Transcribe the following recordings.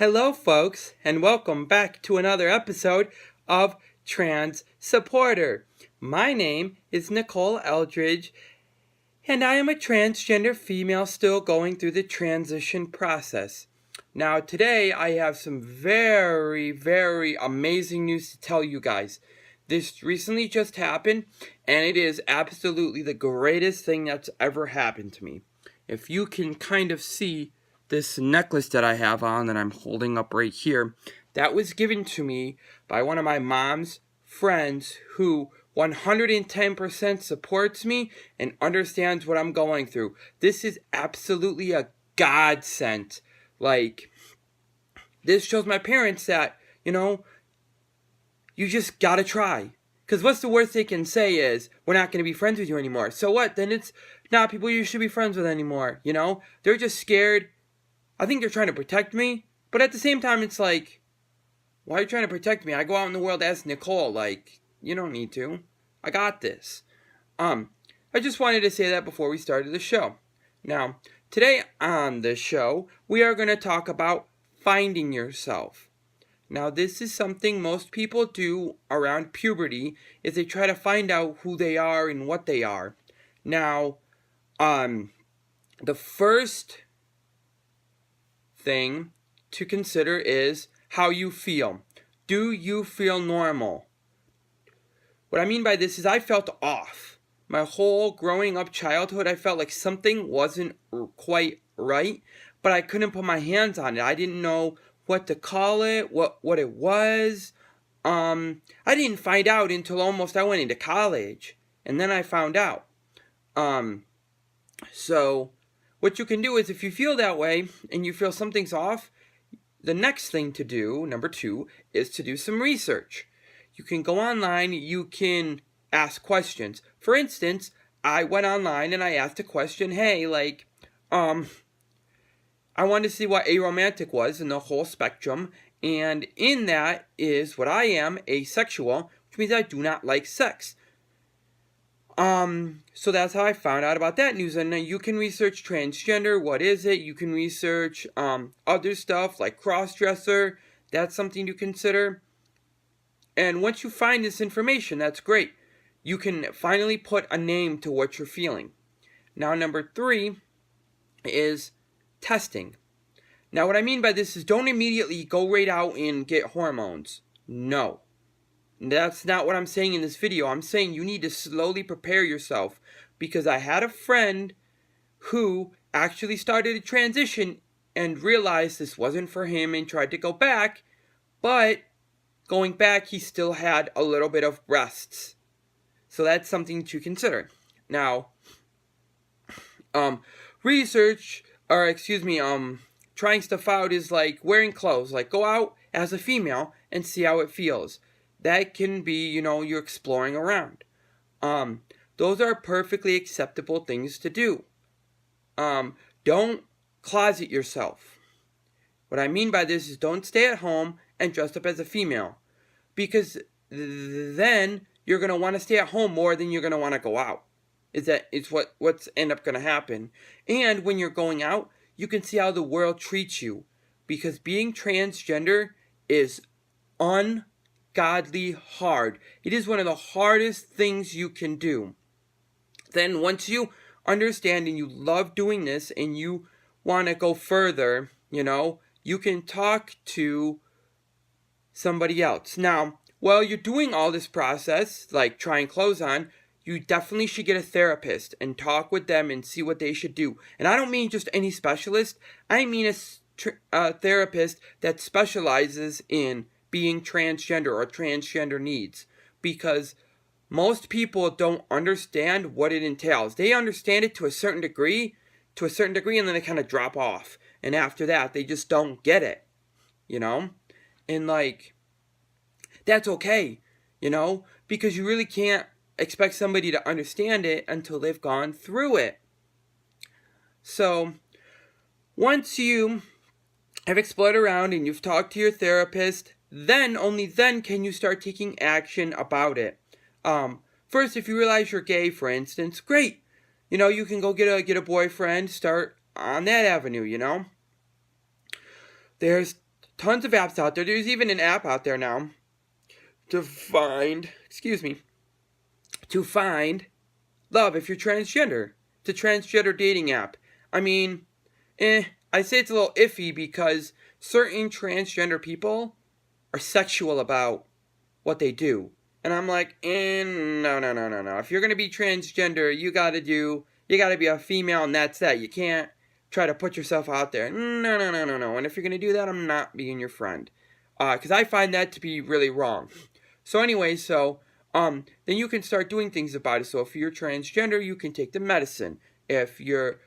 Hello, folks, and welcome back to another episode of Trans Supporter. My name is Nicole Eldridge, and I am a transgender female still going through the transition process. Now, today I have some very amazing news to tell you guys. This recently just happened, and it is absolutely the greatest thing that's ever happened to me. If you can kind of see this necklace that I have on that I'm holding up right here, that was given to me by one of my mom's friends who 110% supports me and understands what I'm going through. This is absolutely a godsend. This shows my parents that, you just gotta try. Because what's the worst they can say is, we're not gonna be friends with you anymore. So what? Then it's not people you should be friends with anymore, They're just scared. I think they're trying to protect me. But at the same time, it's like, why are you trying to protect me? I go out in the world as Nicole. You don't need to. I got this. I just wanted to say that before we started the show. Now, today on the show, we are going to talk about finding yourself. Now, this is something most people do around puberty, is they try to find out who they are and what they are. Now, the first thing to consider is how you feel. Do you feel normal? What I mean by this is I felt off. My whole growing up childhood, I felt like something wasn't quite right, but I couldn't put my hands on it. I didn't know what to call it, what it was. I didn't find out until almost I went into college, and then I found out. So what you can do is, if you feel that way and you feel something's off, the next thing to do, number 2, is to do some research. You can go online, you can ask questions. For instance, I went online and I asked a question, hey, I wanted to see what aromantic was in the whole spectrum, and in that is what I am, asexual, which means I do not like sex. So that's how I found out about that news. And you can research transgender, what is it? You can research other stuff like cross-dresser. That's something to consider. And once you find this information, that's great. You can finally put a name to what you're feeling. Now, number 3 is testing. Now, what I mean by this is, don't immediately go right out and get hormones. No. That's not what I'm saying in this video. I'm saying you need to slowly prepare yourself, because I had a friend who actually started a transition and realized this wasn't for him and tried to go back, but going back, he still had a little bit of breasts. So that's something to consider. Now, trying stuff out is like wearing clothes. Like, go out as a female and see how it feels. That can be, you're exploring around. Those are perfectly acceptable things to do. Don't closet yourself. What I mean by this is, don't stay at home and dress up as a female, because then you're going to want to stay at home more than you're going to want to go out. It's what's end up going to happen. And when you're going out, you can see how the world treats you, because being transgender is ungodly hard. It is one of the hardest things you can do. Then once you understand and you love doing this and you want to go further, you can talk to somebody else. Now, while you're doing all this process, like trying clothes on, you definitely should get a therapist and talk with them and see what they should do. And I don't mean just any specialist. I mean a therapist that specializes in being transgender or transgender needs. Because most people don't understand what it entails. They understand it to a certain degree, and then they kind of drop off. And after that, they just don't get it, And that's okay, because you really can't expect somebody to understand it until they've gone through it. So, once you have explored around and you've talked to your therapist, then, only then, can you start taking action about it. First, if you realize you're gay, for instance, great. You can go get a boyfriend, start on that avenue, There's tons of apps out there. There's even an app out there now to find, to find love if you're transgender. It's a transgender dating app. I mean, I say it's a little iffy because certain transgender people are sexual about what they do. And I'm like, no. If you're going to be transgender, you got to be a female and that's that. You can't try to put yourself out there. No. And if you're going to do that, I'm not being your friend. Because I find that to be really wrong. So anyway, then you can start doing things about it. So if you're transgender, you can take the medicine. If you're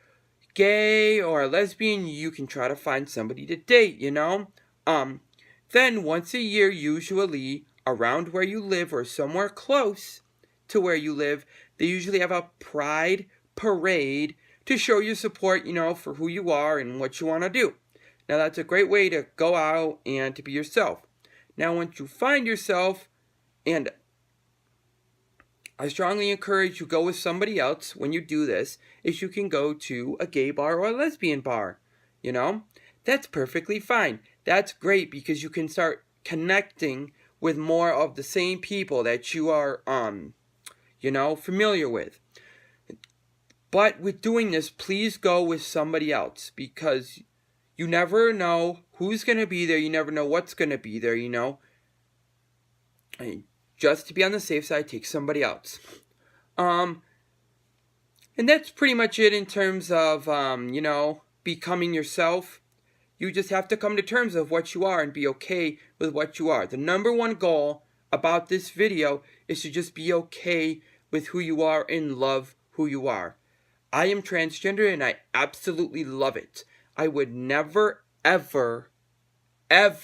gay or a lesbian, you can try to find somebody to date, you know? Then once a year, usually around where you live or somewhere close to where you live, they usually have a pride parade to show your support, you know, for who you are and what you want to do. Now that's a great way to go out and to be yourself. Now once you find yourself, and I strongly encourage you go with somebody else when you do this, is you can go to a gay bar or a lesbian bar, you know? That's perfectly fine. That's great because you can start connecting with more of the same people that you are, familiar with. But with doing this, please go with somebody else because you never know who's going to be there. You never know what's going to be there, you know? And just to be on the safe side, take somebody else. And that's pretty much it in terms of, becoming yourself. You just have to come to terms of what you are and be okay with what you are. The number one goal about this video is to just be okay with who you are and love who you are. I am transgender and I absolutely love it. I would never, ever in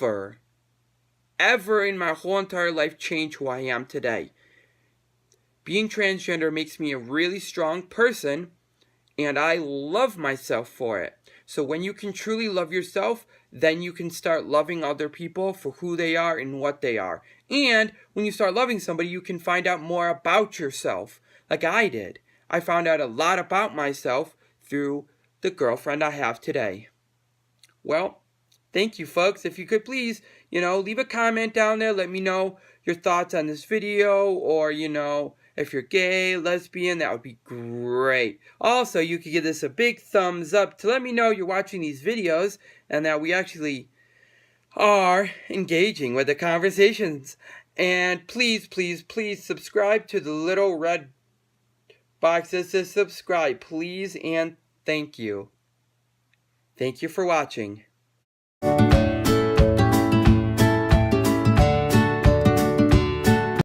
my whole entire life change who I am today. Being transgender makes me a really strong person and I love myself for it. So when you can truly love yourself, then you can start loving other people for who they are and what they are. And when you start loving somebody, you can find out more about yourself, like I did. I found out a lot about myself through the girlfriend I have today. Well, thank you, folks. If you could please, leave a comment down there. Let me know your thoughts on this video or, if you're gay, lesbian, that would be great. Also, you could give this a big thumbs up to let me know you're watching these videos and that we actually are engaging with the conversations. And please subscribe to the little red box that says subscribe. Please and thank you. Thank you for watching.